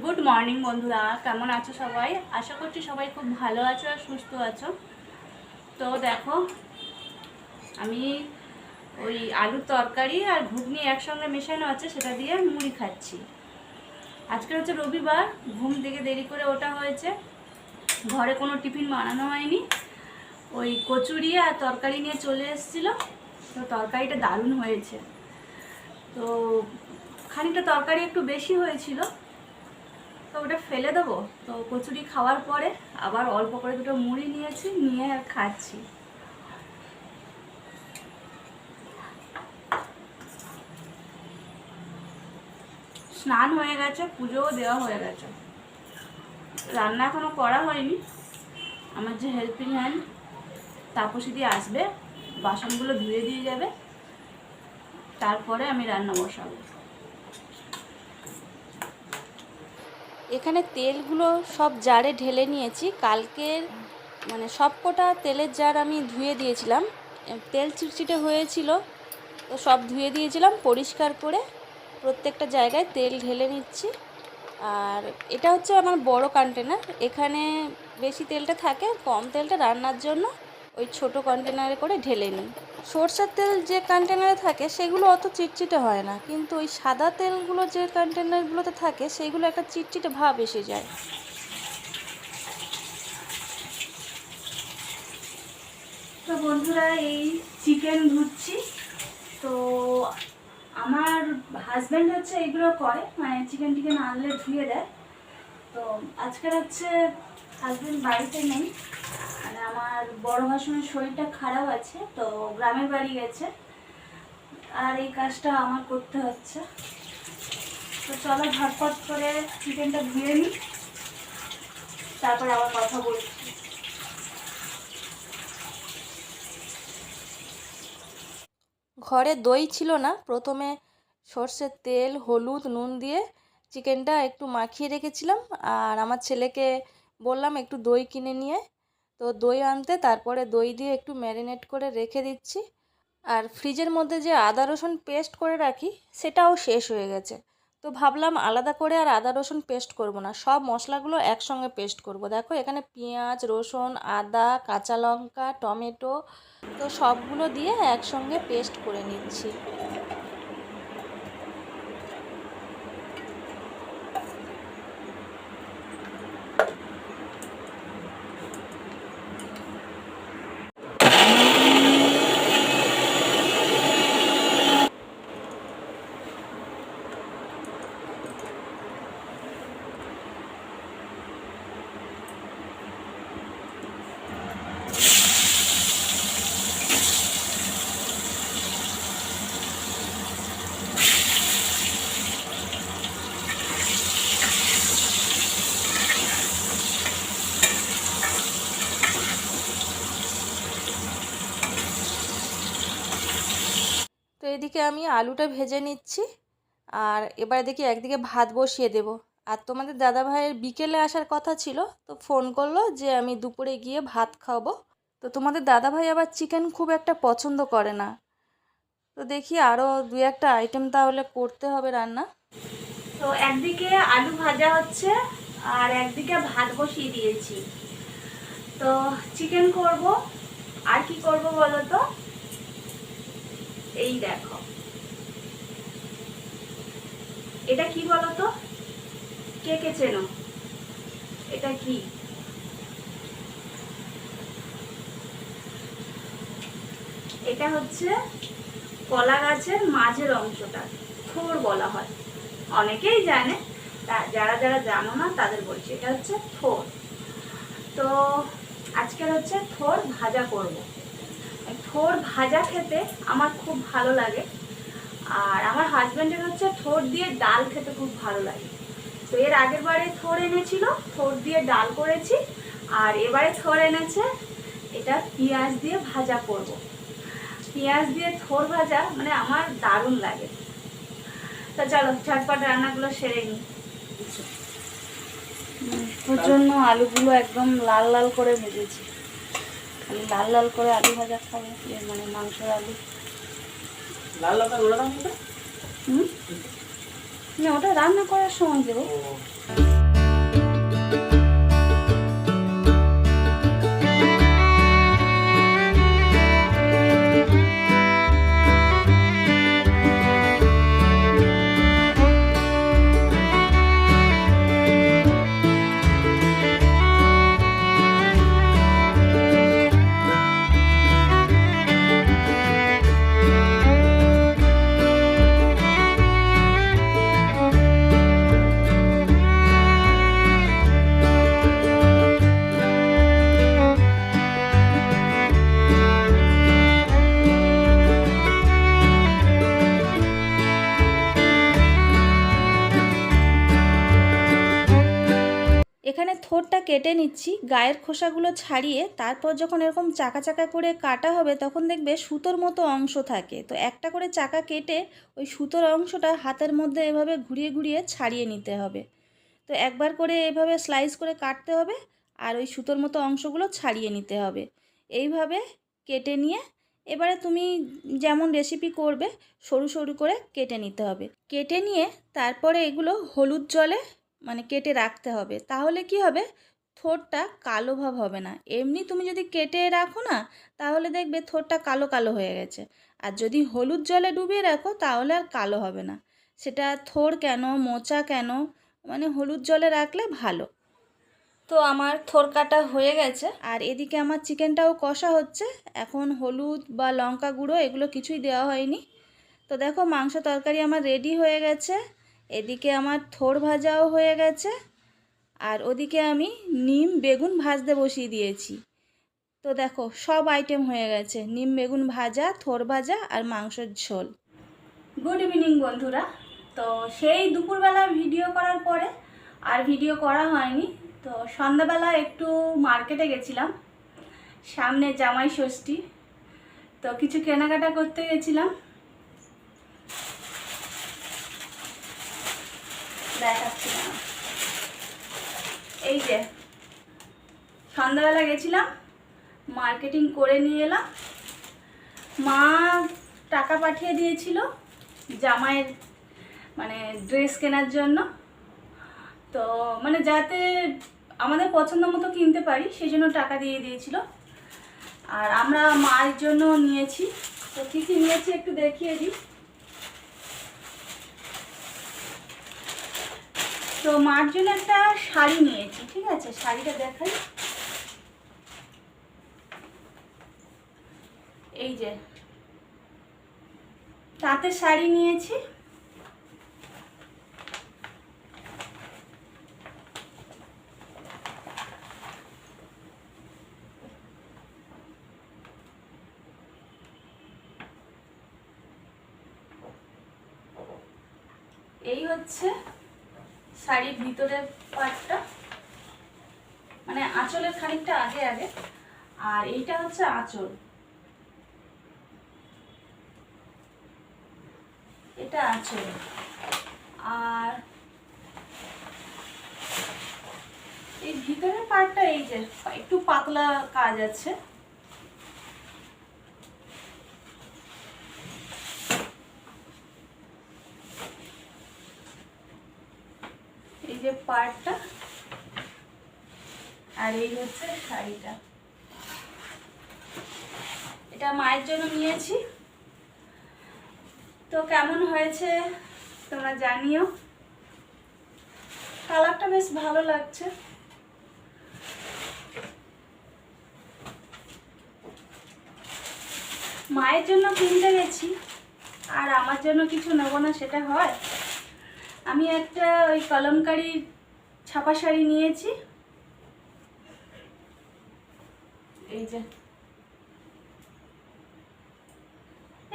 Good morning বন্ধুরা, কেমন আছো সবাই? আশা করছি সবাই খুব ভালো আছো আর সুস্থ আছো। তো দেখো, আমি ওই আলুর তরকারি আর ঘুগনি একসঙ্গে মেশানো আছে, সেটা দিয়ে মুড়ি খাচ্ছি। আজকে হচ্ছে রবিবার, ঘুম থেকে দেরি করে ওঠা হয়েছে, ঘরে কোনো টিফিন বানানো হয়নি। ওই কচুরি আর তরকারি নিয়ে চলে এসেছিলো, তো তরকারিটা দারুণ হয়েছে। তো খানিকটা তরকারি একটু বেশি হয়েছিল, তো ওটা ফেলে দেবো। তো কচুরি খাওয়ার পরে আবার অল্প করে দুটো মুড়ি নিয়েছি, নিয়ে আর খাচ্ছি। স্নান হয়ে গেছে, পুজোও দেওয়া হয়ে গেছে, রান্না এখনো করা হয়নি। আমার যে হেল্পিং হ্যান্ড তাপসীদি আসবে, বাসনগুলো ধুয়ে দিয়ে যাবে, তারপরে আমি রান্না বসাবো। এখানে তেলগুলো সব জারে ঢেলে নিয়েছি। কালকের সব কটা তেলের জার আমি ধুয়ে দিয়েছিলাম, তেল চিটচিটে হয়েছিল, তো সব ধুয়ে দিয়েছিলাম পরিষ্কার করে। প্রত্যেকটা জায়গায় তেল ঢেলে নিচ্ছি। আর এটা হচ্ছে আমার বড় কন্টেনার, এখানে বেশি তেলটা থাকে, কম তেলটা রান্নার জন্য ওই ছোট কন্টেনারে করে ঢেলে নিই। সরষের তেল যে কন্টেনারে থাকে সেগুলো অত চিটচিটে হয় না, কিন্তু ওই সাদা তেলগুলো যে কন্টেনারগুলোতে থাকে সেইগুলো একটা চিটচিটে ভাব এসে যায়। তো বন্ধুরা, এই চিকেন ধুচ্ছি। তো আমার হাজব্যান্ড হচ্ছে এইগুলো করে, চিকেন টিকেন আনলে ধুয়ে দেয়। তো আজকে হচ্ছে হাজব্যান্ড বাড়িতে নেই, আমার বড় ভাসুরের শরীরটা খারাপ আছে, তো গ্রামের বাড়ি গেছে, আর এই কাজটা আমার করতে হচ্ছে। তো চলো ঝটপট করে চিকেনটা ধুয়ে নিই, তারপরে আবার কথা বলছি। ঘরে দই ছিল না, প্রথমে সর্ষের তেল, হলুদ, নুন দিয়ে চিকেনটা একটু মাখিয়ে রেখেছিলাম, আর আমার ছেলেকে বললাম একটু দই কিনে নিয়ে, তো দই আনতে, তারপরে দই দিয়ে একটু ম্যারিনেট করে রেখে দিচ্ছি। আর ফ্রিজের মধ্যে যে আদা রসুন পেস্ট করে রাখি সেটাও শেষ হয়ে গেছে, তো ভাবলাম আলাদা করে আর আদা রসুন পেস্ট করব না, সব মশলাগুলো একসঙ্গে পেস্ট করব। দেখো এখানে পেঁয়াজ, রসুন, আদা, কাঁচা লঙ্কা, টমেটো, তো সবগুলো দিয়ে একসঙ্গে পেস্ট করে নিচ্ছি। তো এদিকে আমি আলুটা ভেজে নিচ্ছি, আর এবার দেখি একদিকে ভাত বসিয়ে দেব। আর তোমাদের দাদাভাইয়ের বিকেলে আসার কথা ছিল, তো ফোন করলো যে আমি দুপুরে গিয়ে ভাত খাবো। তো তোমাদের দাদাভাই আবার চিকেন খুব একটা পছন্দ করে না, তো দেখি আরও দু একটা আইটেম তাহলে করতে হবে রান্না। তো একদিকে আলু ভাজা হচ্ছে, আর একদিকে ভাত বসিয়ে দিয়েছি। তো চিকেন করব, আর কি করব বলো তো? এই দেখো, এটা কি বলো তো, কে কে চেনো? এটা কি? এটা হচ্ছে কলা গাছের মাঝের অংশটা থোড় বলা হয়, অনেকেই জানে, যারা যারা জানো না তাদের বলছি, এটা হচ্ছে থোড়। তো আজকের হচ্ছে থোড় ভাজা করব। থোড় ভাজা খেতে আমার খুব ভালো লাগে, আর আমার হাজব্যান্ডের হচ্ছে থোড় দিয়ে ডাল খেতে খুব ভালো লাগে। তো এর আগের বারে থোড় এনেছিল, থোড় দিয়ে ডাল করেছি, আর এবারে থোড় এনেছে, এটা পেঁয়াজ দিয়ে ভাজা করব। পেঁয়াজ দিয়ে থোড় ভাজা আমার দারুণ লাগে। তো চলো ঝটপট রান্নাগুলো সেরে নিই। ওর জন্য আলুগুলো একদম লাল লাল করে ভেজেছি, লাল লাল করে আলু ভাজা খাবো, মাংসের আলু লাল লাল করে। ওটা রান্না করার সময় দেবো। কেটে নিচ্ছি গায়ের খোসাগুলো ছাড়িয়ে। তারপর যখন এরকম চাকা চাকা করে কাটা হবে তখন দেখবে সুতোর মতো অংশ থাকে, তো একটা করে চাকা কেটে ওই সুতোর অংশটা হাতের মধ্যে এভাবে ঘুরিয়ে ঘুরিয়ে ছাড়িয়ে নিতে হবে। তো একবার করে এভাবে স্লাইস করে কাটতে হবে আর ওই সুতোর মতো অংশগুলো ছাড়িয়ে নিতে হবে। এইভাবে কেটে নিয়ে এবারে তুমি যেমন রেসিপি করবে সরু সরু করে কেটে নিতে হবে। কেটে নিয়ে তারপরে এগুলো হলুদ জলে মানে কেটে রাখতে হবে, তাহলে কি হবে থোড়টা কালো ভাব হবে না। এমনি তুমি যদি কেটে রাখো না তাহলে দেখবে থোড়টা কালো কালো হয়ে গেছে, আর যদি হলুদ জলে ডুবিয়ে রাখো তাহলে আর কালো হবে না। সেটা থোড় কেন মোচা কেন, মানে হলুদ জলে রাখলে ভালো। তো আমার থোড় কাটা হয়ে গেছে আর এদিকে আমার চিকেনটাও কষা হচ্ছে। এখন হলুদ বা লঙ্কা গুঁড়ো এগুলো কিছুই দেওয়া হয়নি। তো দেখো মাংস তরকারি আমার রেডি হয়ে গেছে, এদিকে আমার থোড় ভাজাও হয়ে গেছে আর ওদিকে আমি নিম বেগুন ভাজতে বসিয়ে দিয়েছি। তো দেখো সব আইটেম হয়ে গেছে, নিম বেগুন ভাজা, থোড় ভাজা আর মাংসের ঝোল। গুড ইভিনিং বন্ধুরা। তো সেই দুপুরবেলা ভিডিও করার পরে আর ভিডিও করা হয়নি। তো সন্ধ্যাবেলা একটু মার্কেটে গেছিলাম, সামনে জামাই ষষ্ঠী, তো কিছু কেনাকাটা করতে গেছিলাম। দেখাচ্ছি না, এই যে সন্ধ্যাবেলা গেছিলাম, মার্কেটিং করে নিয়ে এলাম। মা টাকা পাঠিয়ে দিয়েছিল জামাইয়ের মানে ড্রেস কেনার জন্য, তো মানে যাতে আমাদের পছন্দ মতো কিনতে পারি সেই জন্য টাকা দিয়ে দিয়েছিল। আর আমরা মায়ের জন্য নিয়েছি, তো কী কী নিয়েছি একটু দেখিয়ে দিই। তো মার জন্য একটা শাড়ি নিয়েছি, ঠিক আছে শাড়িটা দেখাই। এই যে তাঁতের শাড়ি নিয়েছি, এই হচ্ছে শাড়ির ভিতরের পাটটা, মানে আঁচলের খানিকটা আগে আগে, আর এইটা হচ্ছে আঁচল, এটা আঁচল। আর এই ভিতরের পাটটা এই যে একটু পাতলা কাজ আছে। এই যে পাটটা আর এই হচ্ছে শাড়িটা, এটা মায়ের জন্য নিয়েছি। তো কেমন হয়েছে তোমরা জানিও, কালারটা বেশ ভালো লাগছে। মায়ের জন্য কিনতে গেছি আর আমার জন্য কিছু নেব না সেটা হয়। আমি একটা ওই কলমকারি ছাপা শাড়ি নিয়েছি, এই যে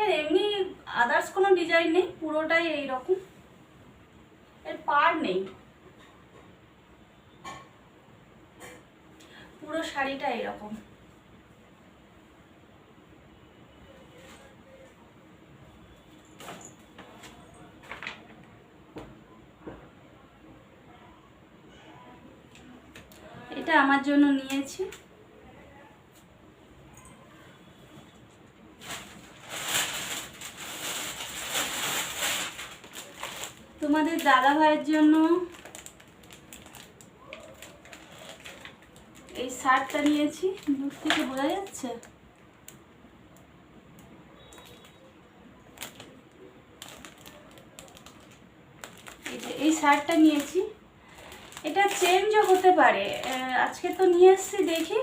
এর এমনি আদার্স কোনো ডিজাইন নেই, পুরোটাই এইরকম, এর পাড় নেই, পুরো শাড়িটা এরকম। এটা আমার জন্য নিয়েছি। তোমাদের দাদা ভাইয়ের জন্য এই শার্টটা নিয়েছি, দূর থেকে বোঝা যাচ্ছে। এই শার্টটা নিয়েছি, এটা চেঞ্জও হতে পারে, আজকে তো নিয়ে এসেছি, দেখি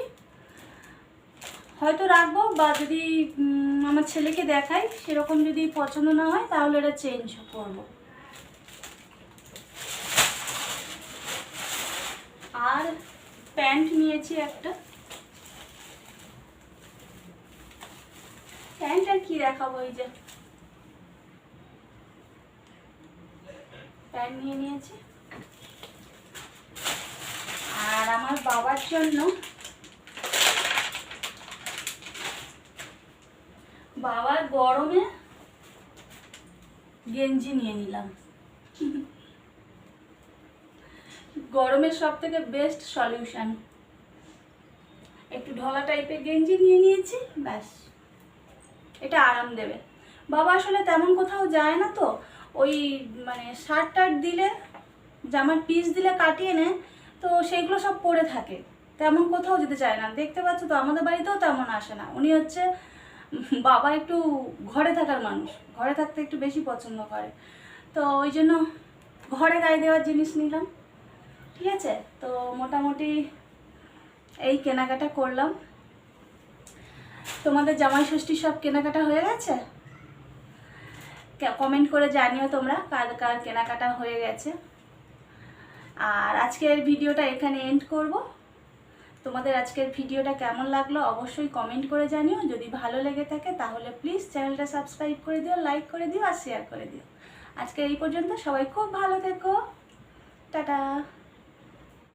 হয়তো রাখবো, বা যদি আমার ছেলেকে দেখাই সেরকম যদি পছন্দ না হয় তাহলে এটা চেঞ্জ করবো। আর প্যান্ট নিয়েছি একটা, প্যান্ট আর কি দেখাবো, এই যে প্যান্ট নিয়ে নিয়েছি। আর আর আমার বাবার জন্য বাবার গরমে গেঞ্জি নিয়ে নিলাম। গরমের সব থেকে বেস্ট সলিউশন, একটু ঢলা টাইপের গেঞ্জি নিয়ে নিয়েছি, ব্যাস এটা আরাম দেবে। বাবা আসলে তেমন কোথাও যায় না, তো ওই মানে শার্ট টার্ট দিলে, জামার পিস দিলে কাটিয়ে নেয়, তো সেইগুলো সব পরে থাকে, তেমন কোথাও যেতে চায় না। দেখতে পাচ্ছ তো আমাদের বাড়িতেও তেমন আসে না। উনি হচ্ছে বাবা একটু ঘরে থাকার মানুষ, ঘরে থাকতে একটু বেশি পছন্দ করে, তো ওই জন্য ঘরে গায়ে দেওয়ার জিনিস নিলাম। ঠিক আছে, তো মোটামুটি এই কেনাকাটা করলাম। তোমাদের জামাই ষষ্ঠীর সব কেনাকাটা হয়ে গেছে? কমেন্ট করে জানিও তোমরা কার কার কেনাকাটা হয়ে গেছে। আর আজকের ভিডিওটা এখানে এন্ড করব। তোমাদের আজকের ভিডিওটা কেমন লাগলো অবশ্যই কমেন্ট করে জানিও। যদি ভালো লেগে থাকে তাহলে প্লিজ চ্যানেলটা সাবস্ক্রাইব করে দিও, লাইক করে দিও আর শেয়ার করে দিও। আজকে এই পর্যন্ত, সবাই খুব ভালো থেকো, টাটা।